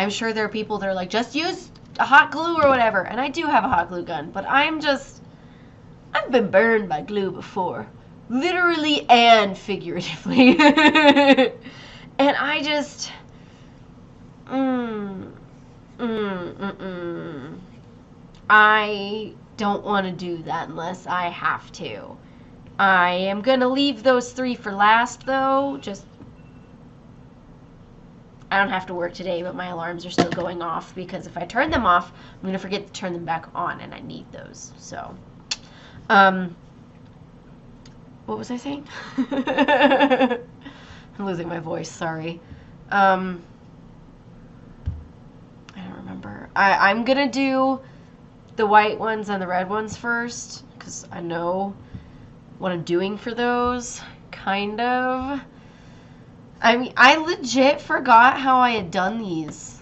sure there are people that are like, just use a hot glue or whatever, and I do have a hot glue gun, but I've been burned by glue before, literally and figuratively. And I just I don't want to do that unless I have to. I am going to leave those 3 for last, though. I don't have to work today, but my alarms are still going off, because if I turn them off, I'm going to forget to turn them back on, and I need those. So, what was I saying? I'm losing my voice, sorry. I don't remember. I'm going to do the white ones and the red ones first, because I know what I'm doing for those, kind of. I mean, I legit forgot how I had done these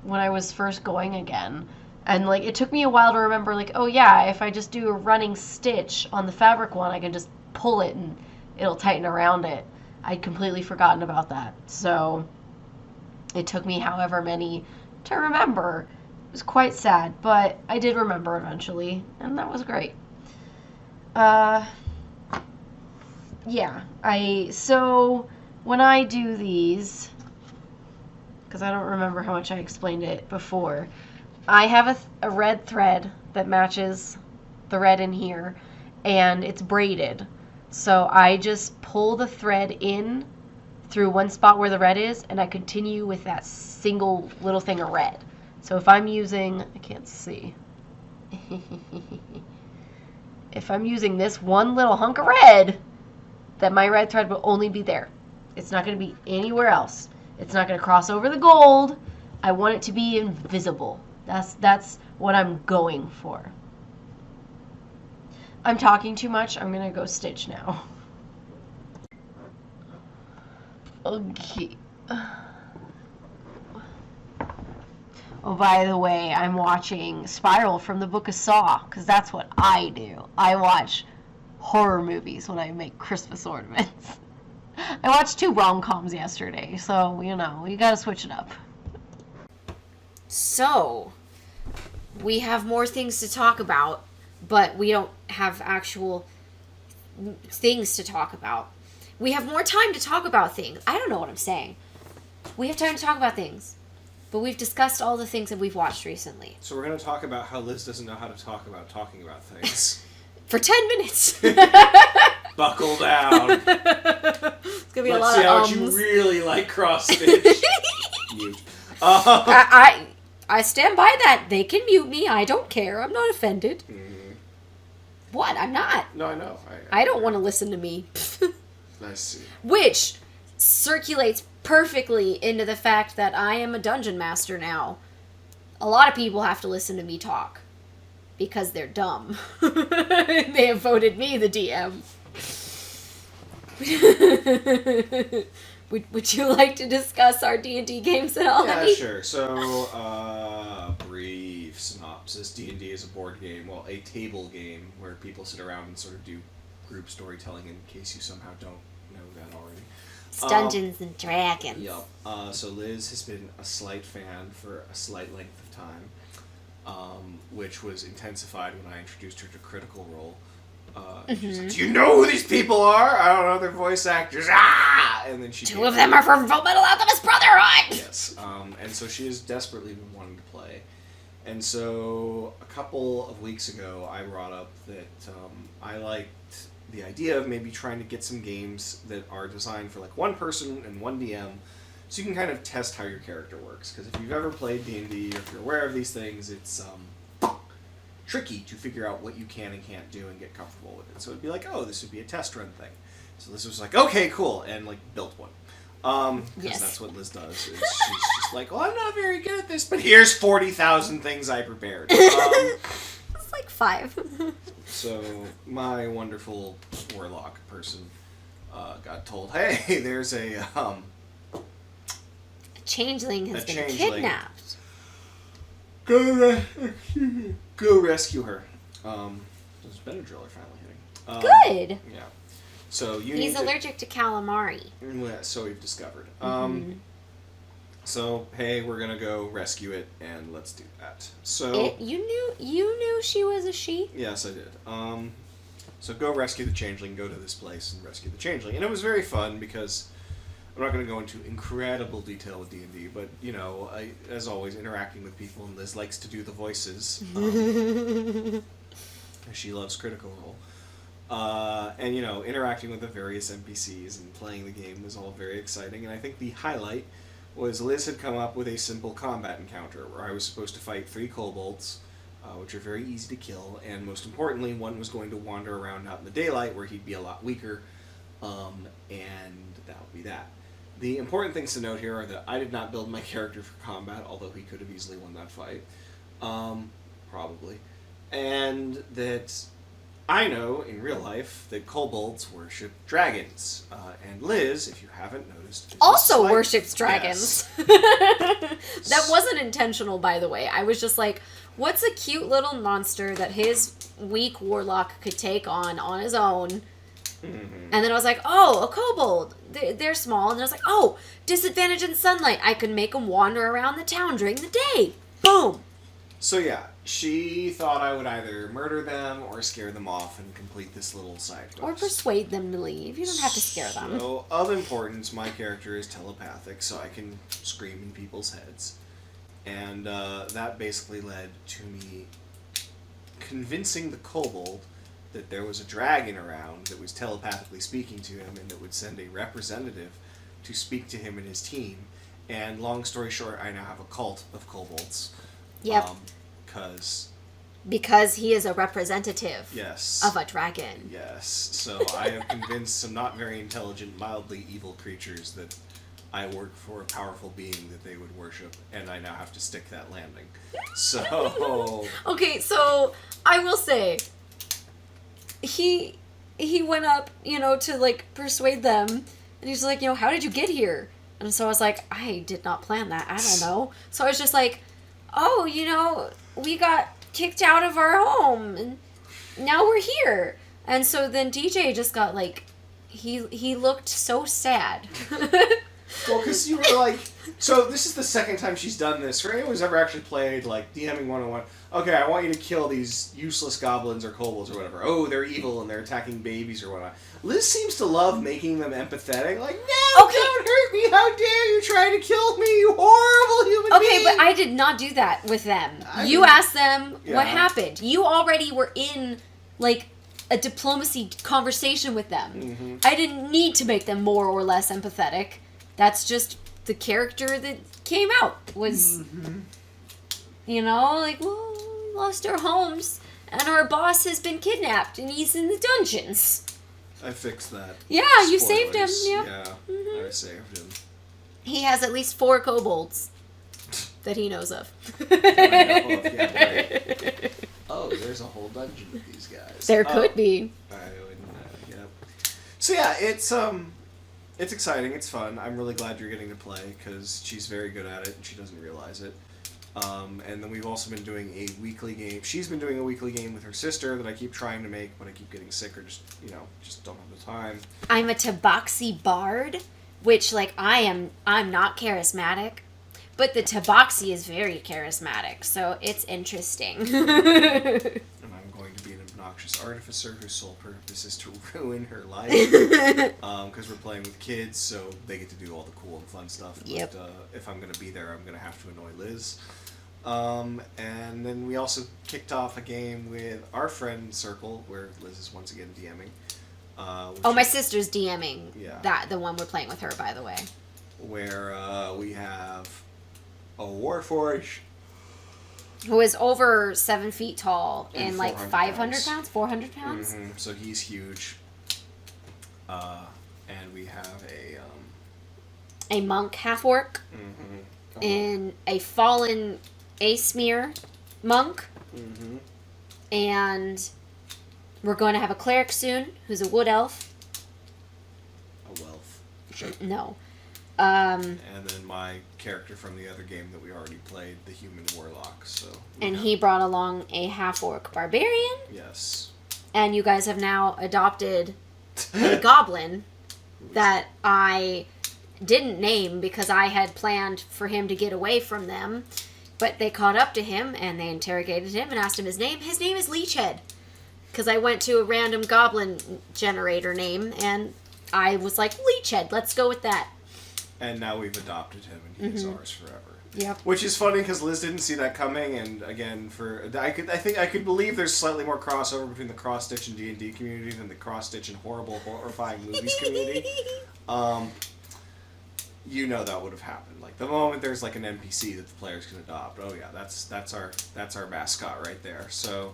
when I was first going again. And, like, it took me a while to remember, like, oh yeah, if I just do a running stitch on the fabric one, I can just pull it and it'll tighten around it. I'd completely forgotten about that. So it took me however many to remember. It was quite sad, but I did remember eventually, and that was great. Yeah, so when I do these, because I don't remember how much I explained it before, I have a red thread that matches the red in here, and it's braided. So I just pull the thread in through one spot where the red is, and I continue with that single little thing of red. So if I'm using, I can't see. If I'm using this one little hunk of red, then my red thread will only be there. It's not going to be anywhere else. It's not going to cross over the gold. I want it to be invisible. That's what I'm going for. I'm talking too much. I'm going to go stitch now. Okay. Oh, by the way, I'm watching Spiral from the Book of Saw, because that's what I do. I watch horror movies when I make Christmas ornaments. I watched 2 rom-coms yesterday, so, you gotta switch it up. So, we have more things to talk about, but we don't have actual things to talk about. We have more time to talk about things. I don't know what I'm saying. We have time to talk about things. But we've discussed all the things that we've watched recently. So we're going to talk about how Liz doesn't know how to talk about talking about things. For 10 minutes. Buckle down. It's going to be a lot of Let's see how much you really like cross-stitch. Mute. I stand by that. They can mute me. I don't care. I'm not offended. Mm. What? I'm not. No, I know. I don't want to listen to me. I see. Which circulates perfectly into the fact that I am a dungeon master now. A lot of people have to listen to me talk because they're dumb. They have voted me the DM. Would you like to discuss our D&D games at all? Yeah, sure. So, brief synopsis. D&D is a board game, well, a table game where people sit around and sort of do group storytelling in case you somehow don't know that already. It's Dungeons and Dragons. Yep. So Liz has been a slight fan for a slight length of time, which was intensified when I introduced her to Critical Role. She's like, do you know who these people are? I don't know, they're voice actors. Ah! And then she Two of them are from Full Metal Alchemist Brotherhood! Yes. And so she has desperately been wanting to play. And so a couple of weeks ago, I brought up that I liked the idea of maybe trying to get some games that are designed for like one person and one DM, so you can kind of test how your character works. Because if you've ever played D&D, or if you're aware of these things, it's tricky to figure out what you can and can't do and get comfortable with it. So it'd be like, oh, this would be a test run thing. So Liz was like, okay, cool, and like built one. Because that's what Liz does. She's just like, well, I'm not very good at this, but here's 40,000 things I prepared. It's like 5. So my wonderful warlock person got told, hey, there's a changeling has been kidnapped. Go rescue her. There's Benadryl are finally hitting. Good. Yeah. So he's allergic to calamari. Yeah, so we've discovered. So hey, we're gonna go rescue it, and let's do that. So you knew she was a she? Yes, I did. So go rescue the changeling. Go to this place and rescue the changeling, and it was very fun because I'm not going to go into incredible detail with D&D, but you know, as always, interacting with people, and Liz likes to do the voices. She loves Critical Role. And, you know, interacting with the various NPCs and playing the game was all very exciting. And I think the highlight was Liz had come up with a simple combat encounter where I was supposed to fight 3 kobolds, which are very easy to kill. And most importantly, one was going to wander around out in the daylight where he'd be a lot weaker. And that would be that. The important things to note here are that I did not build my character for combat, although he could have easily won that fight. Probably. And that I know, in real life, that kobolds worship dragons. And Liz, if you haven't noticed... also worships dragons. Yes. That wasn't intentional, by the way. I was just like, what's a cute little monster that his weak warlock could take on his own? Mm-hmm. And then I was like, oh, a kobold. They're small. And I was like, oh, disadvantage in sunlight. I could make them wander around the town during the day. Boom. So yeah, she thought I would either murder them or scare them off and complete this little side quest. Or persuade them to leave. You don't have to scare them. So, of importance, my character is telepathic, so I can scream in people's heads. And that basically led to me convincing the kobold that there was a dragon around that was telepathically speaking to him and that would send a representative to speak to him and his team. And long story short, I now have a cult of kobolds. Yep. Because he is a representative of a dragon. Yes. So I have convinced some not very intelligent, mildly evil creatures that I work for a powerful being that they would worship, and I now have to stick that landing. So... Okay, so I will say, he went up, to, like, persuade them, and he's like, how did you get here? And so I was like, I did not plan that. I don't know. So I was just like, oh, we got kicked out of our home, and now we're here. And so then DJ just got, like, he looked so sad. Well, because you were like, so this is the second time she's done this. For anyone who's ever actually played, like, DMing 101, okay, I want you to kill these useless goblins or kobolds or whatever. Oh, they're evil and they're attacking babies or whatnot. Liz seems to love making them empathetic. Like, no, Okay. don't hurt me. How dare you try to kill me, you horrible human being. Okay, but I did not do that with them. You mean, asked them yeah. what happened. You already were in, like, a diplomacy conversation with them. Mm-hmm. I didn't need to make them more or less empathetic. That's just the character that came out. Was, you know, like, well, we lost our homes, and our boss has been kidnapped, and he's in the dungeons. I fixed that. Yeah, you saved him. Spoilers. Yep. Yeah, I saved him. He has at least 4 kobolds that he knows of. Right. Oh, there's a whole dungeon with these guys. There could be. Yeah. So yeah, it's exciting. It's fun. I'm really glad you're getting to play because she's very good at it and she doesn't realize it. And then we've also been doing a weekly game. She's been doing a weekly game with her sister that I keep trying to make, but I keep getting sick or just don't have the time. I'm a tabaxi bard, which, like, I'm not charismatic, but the tabaxi is very charismatic, so it's interesting. And I'm going to be an obnoxious artificer whose sole purpose is to ruin her life. Because we're playing with kids, so they get to do all the cool and fun stuff. Yep. But if I'm going to be there, I'm going to have to annoy Liz. And then we also kicked off a game with our friend Circle, where Liz is once again DMing. My sister's DMing. Yeah. The one we're playing with her, by the way. Where we have a Warforged. Who is over 7 feet tall And and like 500 pounds? 400 pounds? Mm-hmm. So he's huge. And we have A monk half-orc. Mm-hmm. And a fallen Asmere monk. Mm-hmm. And we're going to have a cleric soon, who's a wood elf. A wealth. No. And then my character from the other game that we already played, the human warlock. So. And he brought along a half-orc barbarian. Yes. And you guys have now adopted a goblin that I didn't name because I had planned for him to get away from them. But they caught up to him and they interrogated him and asked him his name. His name is Leechhead. Because I went to a random goblin generator name and I was like, Leechhead, let's go with that. And now we've adopted him, and he is ours forever. Yep. Which is funny because Liz didn't see that coming, and again, I could believe there's slightly more crossover between the cross stitch and D&D community than the cross stitch and horrifying movies community. You know that would have happened. Like the moment there's like an NPC that the players can adopt. Oh yeah, that's our mascot right there. So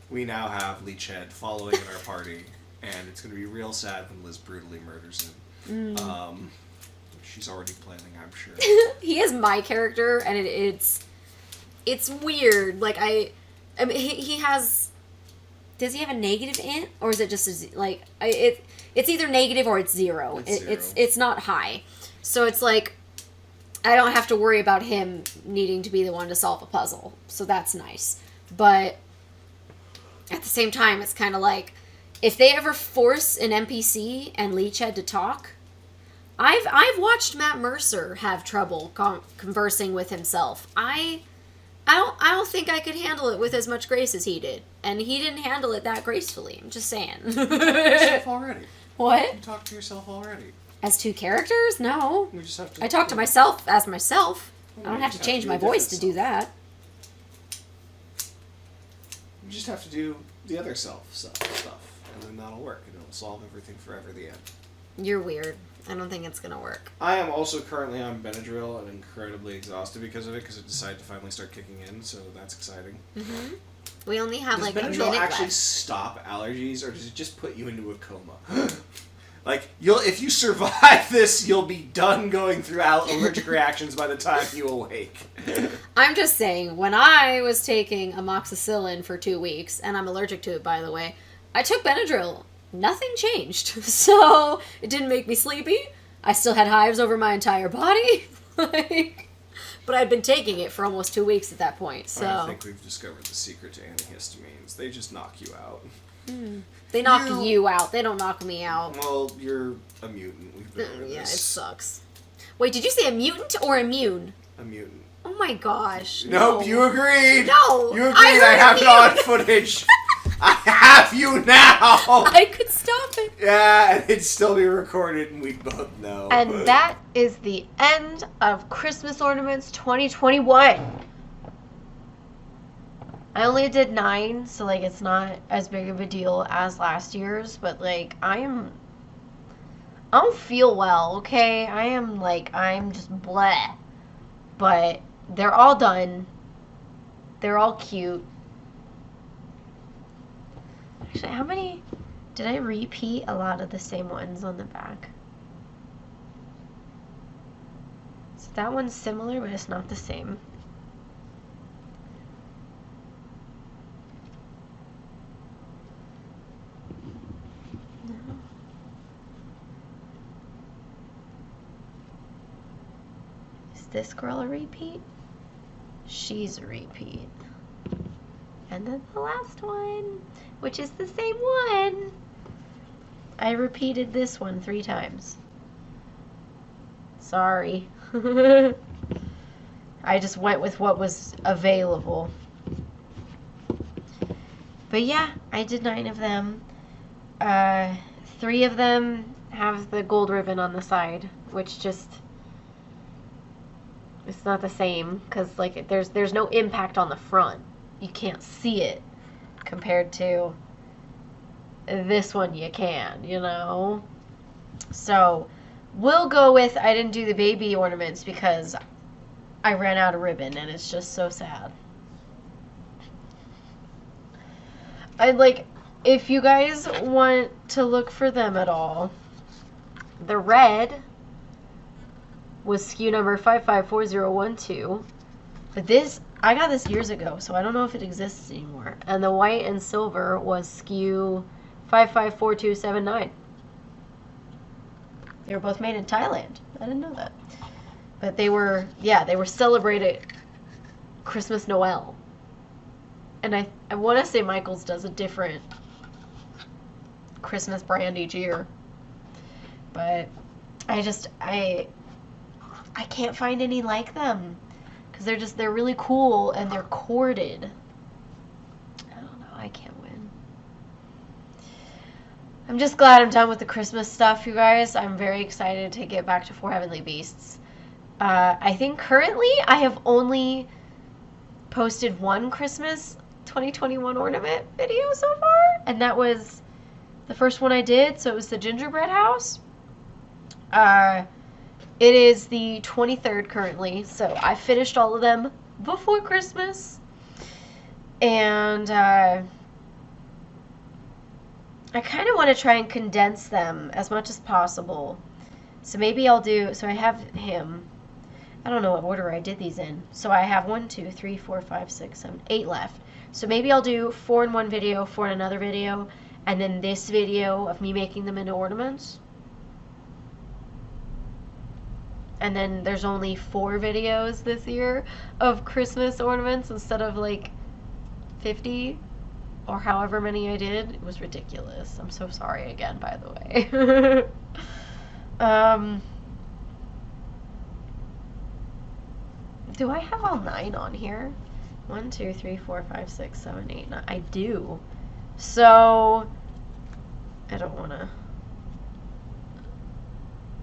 we now have Leechhead following in our party, and it's going to be real sad when Liz brutally murders him. She's already planning, I'm sure. He is my character, and it's weird. Like I mean, he has. Does he have a negative int, or is it just it's either negative or it's 0. It's not high, so it's like I don't have to worry about him needing to be the one to solve a puzzle. So that's nice, but at the same time, it's kind of like if they ever force an NPC and Leechhead to talk. I've watched Matt Mercer have trouble conversing with himself. I don't think I could handle it with as much grace as he did, and he didn't handle it that gracefully. I'm just saying. You talked to yourself already. What? You talked to yourself already. As 2 characters? No. We just have to. I talk to myself as myself. I don't have to just change be my a voice to different do that. You just have to do the other stuff, and then that'll work, and it'll solve everything forever. The end. You're weird. I don't think it's gonna work. I am also currently on Benadryl and incredibly exhausted because of it, because it decided to finally start kicking in, so that's exciting. Mm-hmm. We only have Does like a Benadryl minute actually left. stop allergies, or does it just put you into a coma? Like, if you survive this, you'll be done going through allergic reactions by the time you awake. I'm just saying, when I was taking amoxicillin for 2 weeks, and I'm allergic to it, by the way, I took Benadryl. Nothing changed. So, it didn't make me sleepy. I still had hives over my entire body. But I'd been taking it for almost 2 weeks at that point, so... I think we've discovered the secret to antihistamines. They just knock you out. They knock you out. They don't knock me out. Well, you're a mutant. We've been over Yeah, it this. sucks. Wait, did you say a mutant or immune? A mutant. Oh my gosh. Nope, you agreed. No. You agreed. I have it on footage. I have you now. I could stop it. Yeah, and it'd still be recorded, and we both know. And that is the end of Christmas Ornaments 2021. I only did 9, so, like, it's not as big of a deal as last year's, but, like, I don't feel well, okay? I'm just bleh. But they're all done. They're all cute. Actually, how many... Did I repeat a lot of the same ones on the back? So that one's similar, but it's not the same. No. Is this girl a repeat? She's a repeat. And then the last one, which is the same one. I repeated this one 3 times. Sorry. I just went with what was available. But yeah, I did 9 of them. 3 of them have the gold ribbon on the side, which just... It's not the same, because like there's no impact on the front. You can't see it compared to this one you can, you know? So we'll go with, I didn't do the baby ornaments because I ran out of ribbon and it's just so sad. I'd like, if you guys want to look for them at all, the red was SKU number 554012. But this, I got this years ago, so I don't know if it exists anymore. And the white and silver was SKU 554279. They were both made in Thailand. I didn't know that. But they were, yeah, they were celebrated Christmas Noel. And I want to say Michaels does a different Christmas brand each year. But I can't find any like them. Because they're really cool and they're corded. I don't know, I can't win. I'm just glad I'm done with the Christmas stuff, you guys. I'm very excited to get back to 4 Heavenly Beasts. I think currently I have only posted 1 Christmas 2021 ornament video so far. And that was the first one I did, so it was the gingerbread house. It is the 23rd currently, so I finished all of them before Christmas. And I kind of want to try and condense them as much as possible. So maybe I'll do, so I have him. I don't know what order I did these in. So I have 1, 2, 3, 4, 5, 6, 7, 8 left. So maybe I'll do 4 in one video, 4 in another video, and then this video of me making them into ornaments. And then there's only 4 videos this year of Christmas ornaments instead of like 50 or however many I did. It was ridiculous. I'm so sorry again, by the way. Do I have all 9 on here? 1, 2, 3, 4, 5, 6, 7, 8, 9. I do. So I don't want to.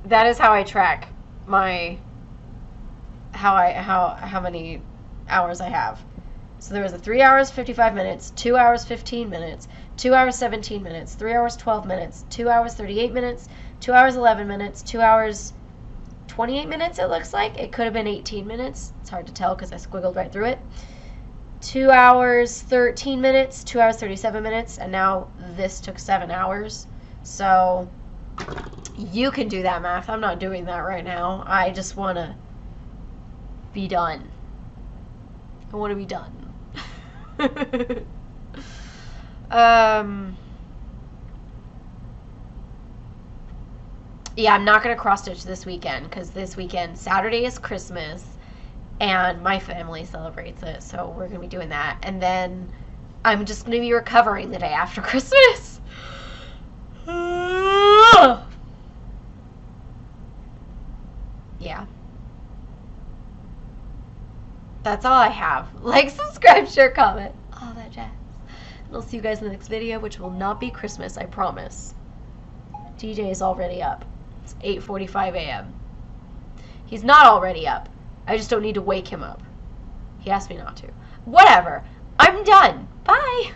That is how I track my how many hours I have. So there was a 3 hours 55 minutes, 2 hours 15 minutes, 2 hours 17 minutes, 3 hours 12 minutes, 2 hours 38 minutes, 2 hours 11 minutes, 2 hours 28 minutes. It looks like it could have been 18 minutes. It's hard to tell because I squiggled right through it. 2 hours 13 minutes, 2 hours 37 minutes, and now this took 7 hours. So you can do that math. I'm not doing that right now. I just want to be done. I want to be done. Yeah, I'm not going to cross stitch this weekend because this weekend, Saturday is Christmas and my family celebrates it. So we're going to be doing that. And then I'm just going to be recovering the day after Christmas. Yeah. that's all I have. Like, subscribe, share, comment, all that jazz. And I'll see you guys in the next video, which will not be Christmas, I promise. DJ is already up. It's 8:45 a.m. He's not already up. I just don't need to wake him up. He asked me not to. Whatever. I'm done. Bye.